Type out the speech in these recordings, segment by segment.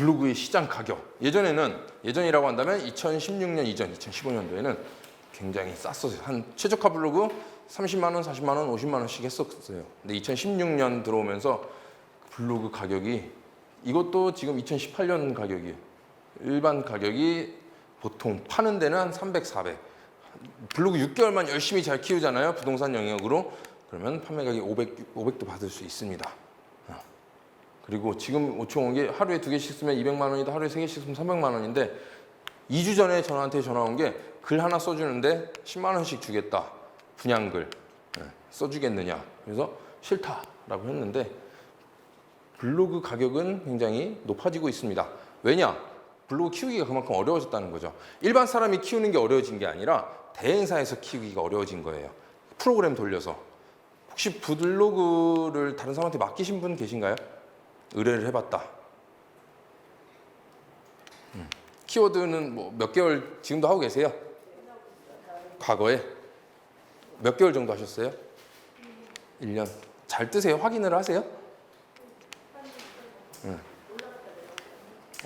블로그의 시장 가격. 예전이라고 한다면 2016년 이전, 2015년도에는 굉장히 쌌었어요. 한 최저가 블로그 30만 원, 40만 원, 50만 원씩 했었어요. 근데 2016년 들어오면서 블로그 가격이 이것도 지금 2018년 가격이에요. 일반 가격이 보통 파는 데는 한 300, 400. 블로그 6개월만 열심히 잘 키우잖아요. 부동산 영역으로. 그러면 판매 가격이 500도 받을 수 있습니다. 그리고 지금 요청 온 게 하루에 2개씩 쓰면 200만 원이다. 하루에 3개씩 쓰면 300만 원인데 2주 전에 저한테 전화 온 게 글 하나 써주는데 10만 원씩 주겠다. 분양글 써주겠느냐. 그래서 싫다라고 했는데 블로그 가격은 굉장히 높아지고 있습니다. 왜냐? 블로그 키우기가 그만큼 어려워졌다는 거죠. 일반 사람이 키우는 게 어려워진 게 아니라 대행사에서 키우기가 어려워진 거예요. 프로그램 돌려서. 혹시 블로그를 다른 사람한테 맡기신 분 계신가요? 의뢰를 해봤다. 키워드는 뭐 몇 개월 지금도 하고 계세요? 과거에? 몇 개월 정도 하셨어요? 1년. 잘 뜨세요? 확인을 하세요?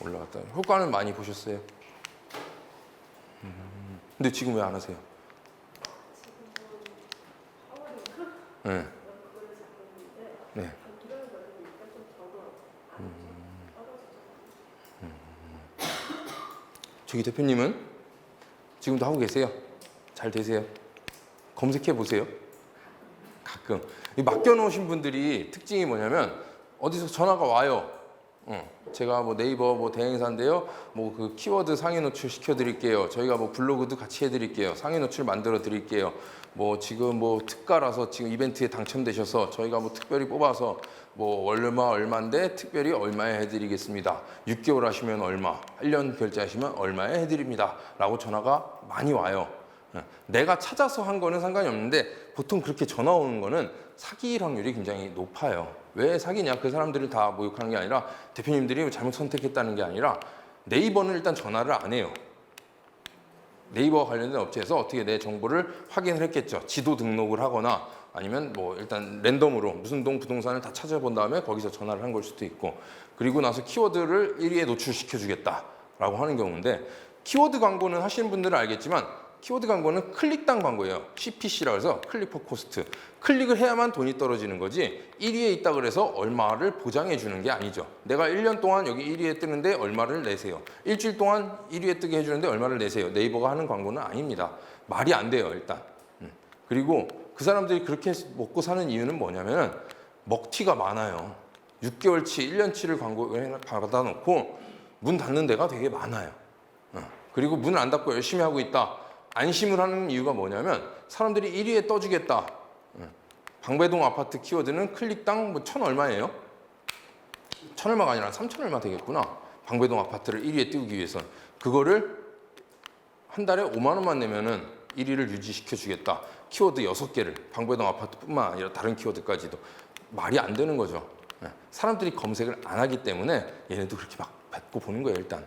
올라갔다. 효과는 많이 보셨어요? 근데 지금 왜 안 하세요? 네. 네. 저기 대표님은 지금도 하고 계세요? 잘 되세요? 검색해 보세요. 가끔 맡겨놓으신 분들이 특징이 뭐냐면 어디서 전화가 와요. 제가 뭐 네이버 뭐 대행사인데요. 뭐 그 키워드 상위 노출 시켜드릴게요. 저희가 뭐 블로그도 같이 해드릴게요. 상위 노출 만들어 드릴게요. 뭐 지금 뭐 특가라서 지금 이벤트에 당첨되셔서 저희가 뭐 특별히 뽑아서 뭐 얼마인데 특별히 얼마에 해드리겠습니다. 6개월 하시면 얼마, 1년 결제하시면 얼마에 해드립니다. 라고 전화가 많이 와요. 내가 찾아서 한 거는 상관이 없는데 보통 그렇게 전화 오는 거는 사기 확률이 굉장히 높아요. 왜 사기냐? 그 사람들을 다 모욕하는 게 아니라 대표님들이 잘못 선택했다는 게 아니라 네이버는 일단 전화를 안 해요. 네이버와 관련된 업체에서 어떻게 내 정보를 확인을 했겠죠. 지도 등록을 하거나 아니면 뭐 일단 랜덤으로 무슨 동 부동산을 다 찾아본 다음에 거기서 전화를 한 걸 수도 있고 그리고 나서 키워드를 1위에 노출시켜 주겠다라고 하는 경우인데 키워드 광고는 하시는 분들은 알겠지만 키워드 광고는 클릭당 광고예요. CPC라고 해서 클릭 포 코스트. 클릭을 해야만 돈이 떨어지는 거지 1위에 있다 그래서 얼마를 보장해 주는 게 아니죠. 내가 1년 동안 여기 1위에 뜨는데 얼마를 내세요. 일주일 동안 1위에 뜨게 해주는데 얼마를 내세요. 네이버가 하는 광고는 아닙니다. 말이 안 돼요, 일단. 그리고 그 사람들이 그렇게 먹고 사는 이유는 뭐냐면 먹튀가 많아요. 6개월치, 1년치를 광고를 받아놓고 문 닫는 데가 되게 많아요. 그리고 문을 안 닫고 열심히 하고 있다. 안심을 하는 이유가 뭐냐면 사람들이 1위에 떠주겠다. 방배동 아파트 키워드는 클릭당 뭐 1,000 얼마예요? 1,000 얼마가 아니라 3,000 얼마 되겠구나. 방배동 아파트를 1위에 띄우기 위해서는. 그거를 한 달에 5만 원만 내면은 1위를 유지시켜 주겠다. 키워드 6개를 방배동 아파트뿐만 아니라 다른 키워드까지도. 말이 안 되는 거죠. 사람들이 검색을 안 하기 때문에 얘네도 그렇게 막 뱉고 보는 거예요, 일단.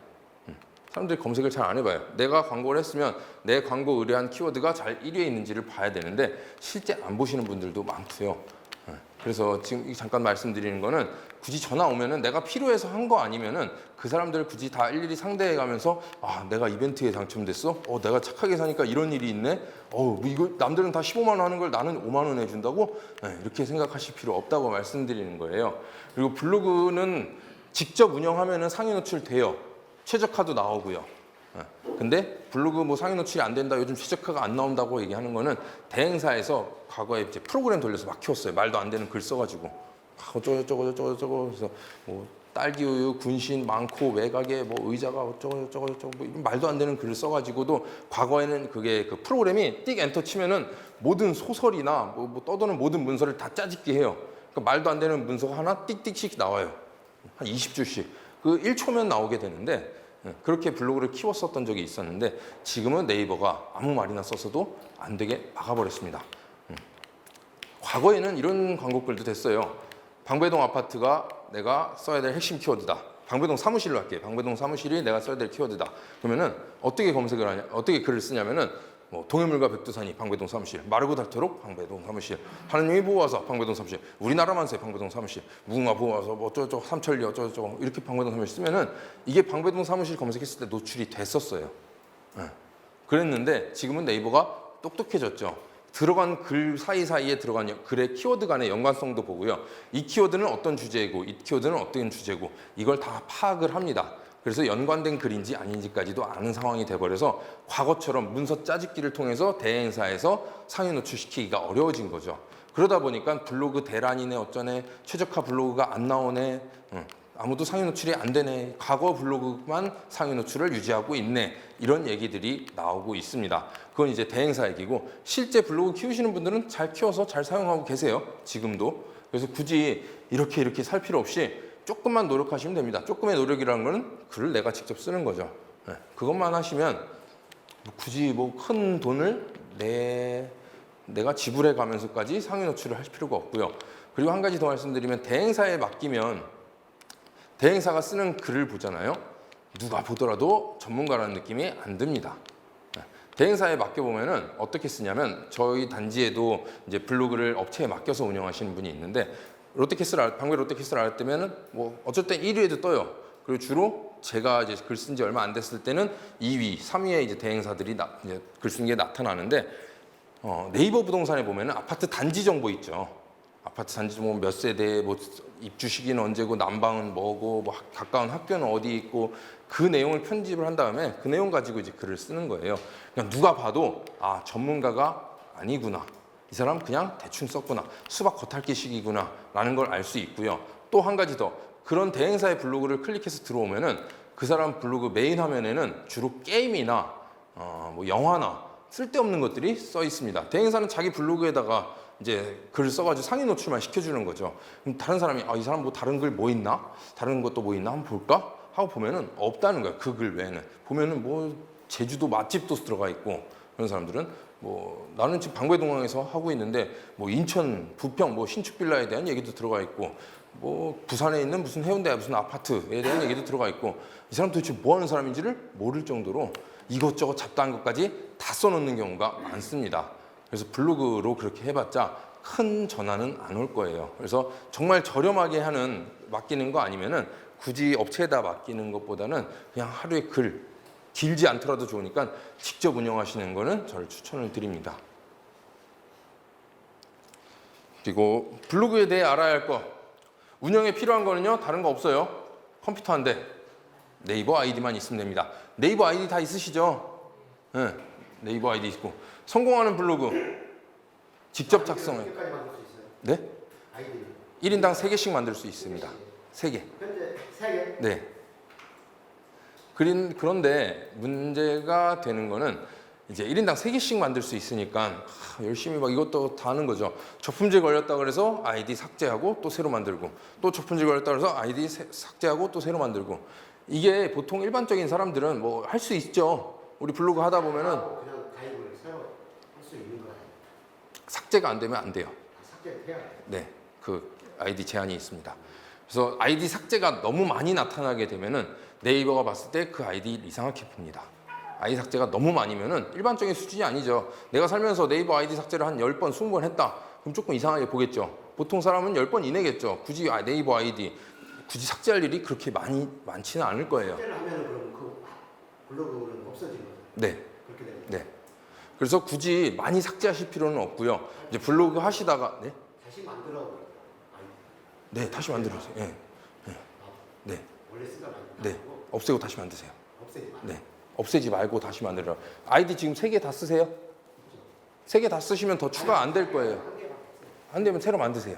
사람들이 검색을 잘 안 해봐요. 내가 광고를 했으면 내 광고 의뢰한 키워드가 잘 1위에 있는지를 봐야 되는데 실제 안 보시는 분들도 많고요. 그래서 지금 잠깐 말씀드리는 거는 굳이 전화 오면은 내가 필요해서 한 거 아니면은 그 사람들 굳이 다 일일이 상대해 가면서 아 내가 이벤트에 당첨됐어? 내가 착하게 사니까 이런 일이 있네? 뭐 이거 남들은 다 15만 원 하는 걸 나는 5만 원 해준다고? 이렇게 생각하실 필요 없다고 말씀드리는 거예요. 그리고 블로그는 직접 운영하면은 상위 노출 돼요. 최저가도 나오고요. 근데 블로그 뭐 상위 노출이 안 된다, 요즘 최저가가 안 나온다고 얘기하는 거는 대행사에서 과거에 이제 프로그램 돌려서 막 키웠어요. 말도 안 되는 글 써가지고 어쩌고 그래서 뭐 딸기 우유, 군신 많고 외곽에 뭐 의자가 어쩌고 뭐 이런 말도 안 되는 글을 써가지고도 과거에는 그게 그 프로그램이 띡 엔터 치면은 모든 소설이나 뭐 떠도는 모든 문서를 다 짜집게 해요. 그러니까 말도 안 되는 문서가 하나 띡띡씩 나와요. 한 20줄씩. 그 1초면 나오게 되는데 그렇게 블로그를 키웠었던 적이 있었는데 지금은 네이버가 아무 말이나 써서도 안 되게 막아버렸습니다. 과거에는 이런 광고글도 됐어요. 방배동 아파트가 내가 써야 될 핵심 키워드다. 방배동 사무실로 할게요. 방배동 사무실이 내가 써야 될 키워드다. 그러면은 어떻게 검색을 하냐? 어떻게 글을 쓰냐면은 뭐 동해물과 백두산이 방배동 사무실, 마르고 닳도록 방배동 사무실, 하느님이 보호하사 방배동 사무실, 우리나라 만세 방배동 사무실, 무궁화 보호하사 뭐 어쩌고저쩌고 삼천리 어쩌고저쩌고 이렇게 방배동 사무실 쓰면은 이게 방배동 사무실 검색했을 때 노출이 됐었어요. 그랬는데 지금은 네이버가 똑똑해졌죠. 들어간 글 사이사이에 들어간 글의 키워드 간의 연관성도 보고요. 이 키워드는 어떤 주제이고 이 키워드는 어떤 주제고 이걸 다 파악을 합니다. 그래서 연관된 글인지 아닌지까지도 아는 상황이 돼버려서 과거처럼 문서 짜집기를 통해서 대행사에서 상위 노출시키기가 어려워진 거죠. 그러다 보니까 블로그 대란이네 어쩌네, 최적화 블로그가 안 나오네, 아무도 상위 노출이 안 되네, 과거 블로그만 상위 노출을 유지하고 있네, 이런 얘기들이 나오고 있습니다. 그건 이제 대행사 얘기고, 실제 블로그 키우시는 분들은 잘 키워서 잘 사용하고 계세요, 지금도. 그래서 굳이 이렇게 살 필요 없이 조금만 노력하시면 됩니다. 조금의 노력이라는 거는 글을 내가 직접 쓰는 거죠. 그것만 하시면 굳이 뭐 큰 돈을 내가 지불해 가면서까지 상위 노출을 할 필요가 없고요. 그리고 한 가지 더 말씀드리면, 대행사에 맡기면 대행사가 쓰는 글을 보잖아요. 누가 보더라도 전문가라는 느낌이 안 듭니다. 대행사에 맡겨보면은 어떻게 쓰냐면, 저희 단지에도 이제 블로그를 업체에 맡겨서 운영하시는 분이 있는데, 방배 롯데캐슬을 알았다면은 뭐 어쩔 땐 1위에도 떠요. 그리고 주로 제가 이제 글 쓴 지 얼마 안 됐을 때는 2위, 3위에 이제 대행사들이 이제 글 쓰는 게 나타나는데, 네이버 부동산에 보면은 아파트 단지 정보 있죠. 아파트 단지 정보 몇 세대, 뭐 입주 시기는 언제고, 난방은 뭐고, 뭐 가까운 학교는 어디 있고, 그 내용을 편집을 한 다음에 그 내용 가지고 이제 글을 쓰는 거예요. 그냥 누가 봐도 아, 전문가가 아니구나, 이 사람 그냥 대충 썼구나, 수박 겉핥기식이구나 라는 걸 알 수 있고요. 또 한 가지 더, 그런 대행사의 블로그를 클릭해서 들어오면은 그 사람 블로그 메인 화면에는 주로 게임이나 뭐 영화나 쓸데없는 것들이 써 있습니다. 대행사는 자기 블로그에다가 이제 글을 써가지고 상위 노출만 시켜주는 거죠. 그럼 다른 사람이 이 사람 뭐 다른 글 뭐 있나? 다른 것도 뭐 있나? 한번 볼까? 하고 보면은 없다는 거야. 그 글 외에는. 보면은 뭐 제주도 맛집도 들어가 있고, 그런 사람들은 뭐 나는 지금 방배동항에서 하고 있는데 뭐 인천 부평 뭐 신축 빌라에 대한 얘기도 들어가 있고, 뭐 부산에 있는 무슨 해운대 무슨 아파트에 대한 얘기도 들어가 있고, 이 사람 도대체 뭐 하는 사람인지를 모를 정도로 이것저것 잡다한 것까지 다 써놓는 경우가 많습니다. 그래서 블로그로 그렇게 해봤자 큰 전환은 안 올 거예요. 그래서 정말 저렴하게 맡기는 거 아니면은 굳이 업체에다 맡기는 것보다는 그냥 하루에 글, 길지 않더라도 좋으니까 직접 운영하시는 거는 저를 추천을 드립니다. 그리고 블로그에 대해 알아야 할 거, 운영에 필요한 거는요, 다른 거 없어요. 컴퓨터 한 대, 네이버 아이디만 있으면 됩니다. 네이버 아이디 다 있으시죠? 네, 네이버 아이디 있고, 성공하는 블로그 직접 작성해. 네? 1인당 3개씩 만들 수 있습니다. 3개. 현재 3개? 네. 그런데 문제가 되는 거는, 이제 1인당 3개씩 만들 수 있으니까 열심히 막 이것도 다 하는 거죠. 적품질 걸렸다 그래서 아이디 삭제하고 또 새로 만들고, 또 적품질 걸렸다 그래서 아이디 삭제하고 또 새로 만들고. 이게 보통 일반적인 사람들은 뭐 할 수 있죠. 우리 블로그 하다 보면은 그냥 가입을 새로 할 수 있는 거예요. 삭제가 안 되면 안 돼요. 삭제를 해야 돼요. 네, 그 아이디 제한이 있습니다. 그래서 아이디 삭제가 너무 많이 나타나게 되면은 네이버가 봤을 때 그 아이디 이상하게 봅니다. 아이디 삭제가 너무 많으면은 일반적인 수준이 아니죠. 내가 살면서 네이버 아이디 삭제를 한 10번, 20번 했다. 그럼 조금 이상하게 보겠죠. 보통 사람은 10번 이내겠죠. 굳이 네이버 아이디 굳이 삭제할 일이 그렇게 많지는 않을 거예요. 삭제를 하면은 그럼 그 블로그는 없어지는 거예요. 네. 그렇게 되는 거예요. 네. 그래서 굳이 많이 삭제하실 필요는 없고요. 이제 블로그 하시다가 다시 만들어. 네, 다시 만들어주세요. 네. 네. 원래 쓰던 아이디 네. 없애고 다시 만드세요. 없애지 마. 네. 없애지 말고 다시 만들어. 아이디 지금 3개 다 쓰세요? 3개 다 쓰시면 더 추가 안 될 거예요. 안 되면 새로 만드세요.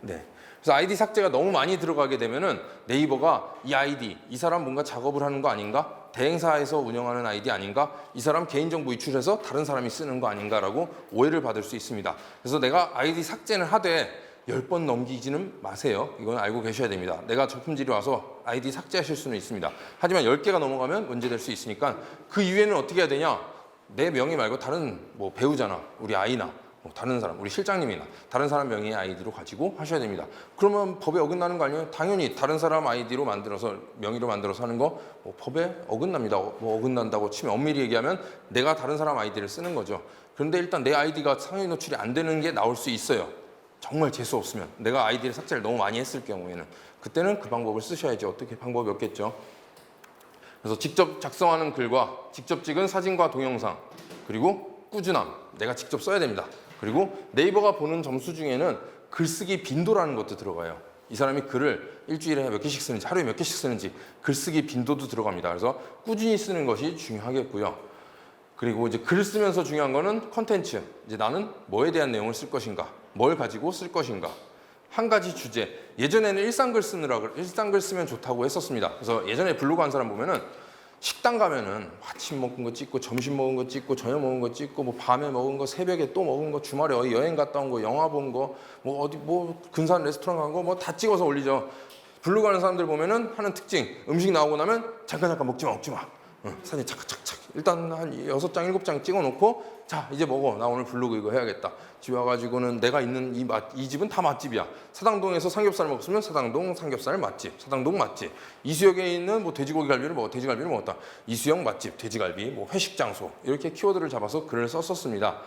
네. 그래서 아이디 삭제가 너무 많이 들어가게 되면은 네이버가 이 아이디, 이 사람 뭔가 작업을 하는 거 아닌가? 대행사에서 운영하는 아이디 아닌가? 이 사람 개인정보 유출해서 다른 사람이 쓰는 거 아닌가라고 오해를 받을 수 있습니다. 그래서 내가 아이디 삭제를 하되 10번 넘기지는 마세요. 이건 알고 계셔야 됩니다. 내가 적품질이 와서 아이디 삭제하실 수는 있습니다. 하지만 10개가 넘어가면 문제될 수 있으니까 그 이후에는 어떻게 해야 되냐? 내 명의 말고 다른 뭐 배우자나 우리 아이나 다른 사람, 우리 실장님이나 다른 사람 명의의 아이디로 가지고 하셔야 됩니다. 그러면 법에 어긋나는 거 아니에요? 당연히 다른 사람 아이디로 만들어서 명의로 만들어서 하는 거 법에 어긋납니다. 어긋난다고 치면 엄밀히 얘기하면 내가 다른 사람 아이디를 쓰는 거죠. 그런데 일단 내 아이디가 상위 노출이 안 되는 게 나올 수 있어요. 정말 재수 없으면 내가 아이디를 삭제를 너무 많이 했을 경우에는 그때는 그 방법을 쓰셔야지. 어떻게 방법이 없겠죠. 그래서 직접 작성하는 글과 직접 찍은 사진과 동영상 그리고 꾸준함 내가 직접 써야 됩니다. 그리고 네이버가 보는 점수 중에는 글쓰기 빈도라는 것도 들어가요. 이 사람이 글을 일주일에 몇 개씩 쓰는지 하루에 몇 개씩 쓰는지 글쓰기 빈도도 들어갑니다. 그래서 꾸준히 쓰는 것이 중요하겠고요. 그리고 이제 글 쓰면서 중요한 거는 컨텐츠. 이제 나는 뭐에 대한 내용을 쓸 것인가, 뭘 가지고 쓸 것인가. 한 가지 주제. 예전에는 일상글 쓰면 좋다고 했었습니다. 그래서 예전에 블로그 한 사람 보면은 식당 가면은 아침 먹은 거 찍고 점심 먹은 거 찍고 저녁 먹은 거 찍고 뭐 밤에 먹은 거 새벽에 또 먹은 거 주말에 어디 여행 갔다 온 거 영화 본 거 뭐 어디 뭐 근사한 레스토랑 간 거 뭐 다 찍어서 올리죠. 블로그 하는 사람들 보면은 하는 특징 음식 나오고 나면 잠깐 먹지 마. 사진 착착착 일단 한 6장 7장 찍어놓고 자 이제 먹어 나 오늘 블로그 이거 해야겠다. 집에 와가지고는 내가 있는 이 집은 다 맛집이야. 사당동에서 삼겹살 먹었으면 사당동 삼겹살 맛집, 사당동 맛집. 이수역에 있는 뭐 돼지고기 갈비를 돼지갈비를 먹었다. 이수역 맛집, 돼지갈비, 뭐 회식 장소 이렇게 키워드를 잡아서 글을 썼었습니다.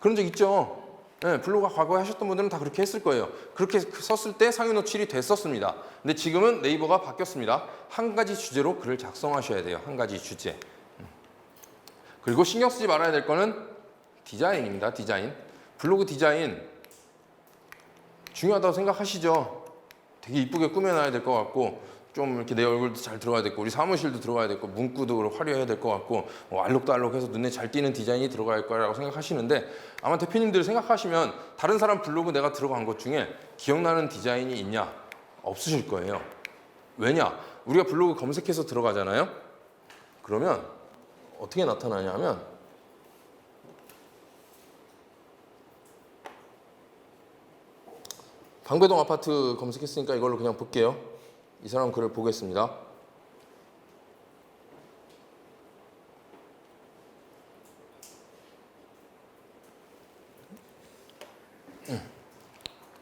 그런 적 있죠? 네, 블로그 과거에 하셨던 분들은 다 그렇게 했을 거예요. 그렇게 썼을 때 상위 노출이 됐었습니다. 근데 지금은 네이버가 바뀌었습니다. 한 가지 주제로 글을 작성하셔야 돼요. 한 가지 주제. 그리고 신경 쓰지 말아야 될 거는 디자인입니다. 디자인. 블로그 디자인 중요하다고 생각하시죠? 되게 이쁘게 꾸며놔야 될 것 같고 좀 이렇게 내 얼굴도 잘 들어가야 되고 우리 사무실도 들어가야 되고 문구도 화려해야 될 것 같고 알록달록해서 눈에 잘 띄는 디자인이 들어갈 거라고 생각하시는데 아마 대표님들 생각하시면 다른 사람 블로그 내가 들어간 것 중에 기억나는 디자인이 있냐? 없으실 거예요. 왜냐? 우리가 블로그 검색해서 들어가잖아요. 그러면 어떻게 나타나냐면 방배동 아파트 검색했으니까 이걸로 그냥 볼게요. 이 사람 글을 보겠습니다.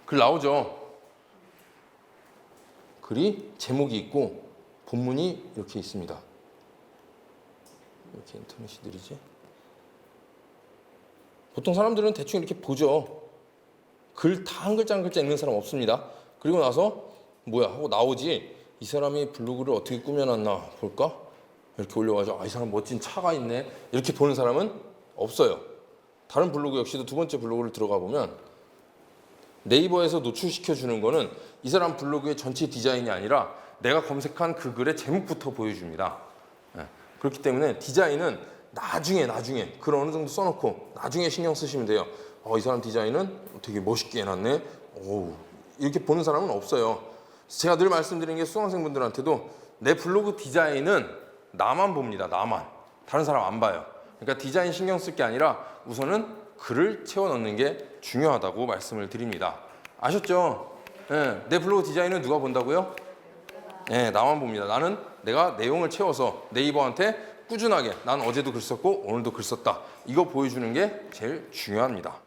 글 나오죠. 글이 제목이 있고 본문이 이렇게 있습니다. 왜 이렇게 인터넷이 느리지? 보통 사람들은 대충 이렇게 보죠. 글 다 한 글자 한 글자 읽는 사람 없습니다. 그리고 나서 뭐야 하고 나오지. 이 사람이 블로그를 어떻게 꾸며놨나 볼까? 이렇게 올려가지고 이 사람 멋진 차가 있네. 이렇게 보는 사람은 없어요. 다른 블로그 역시도 두 번째 블로그를 들어가 보면 네이버에서 노출시켜주는 거는 이 사람 블로그의 전체 디자인이 아니라 내가 검색한 그 글의 제목부터 보여줍니다. 그렇기 때문에 디자인은 나중에 글 어느 정도 써놓고 나중에 신경 쓰시면 돼요. 이 사람 디자인은 되게 멋있게 해놨네. 이렇게 보는 사람은 없어요. 제가 늘 말씀드리는 게 수강생분들한테도 내 블로그 디자인은 나만 봅니다. 나만. 다른 사람 안 봐요. 그러니까 디자인 신경 쓸 게 아니라 우선은 글을 채워 넣는 게 중요하다고 말씀을 드립니다. 아셨죠? 내 블로그 디자인은 누가 본다고요? 나만 봅니다. 나는 내가 내용을 채워서 네이버한테 꾸준하게 난 어제도 글 썼고 오늘도 글 썼다. 이거 보여주는 게 제일 중요합니다.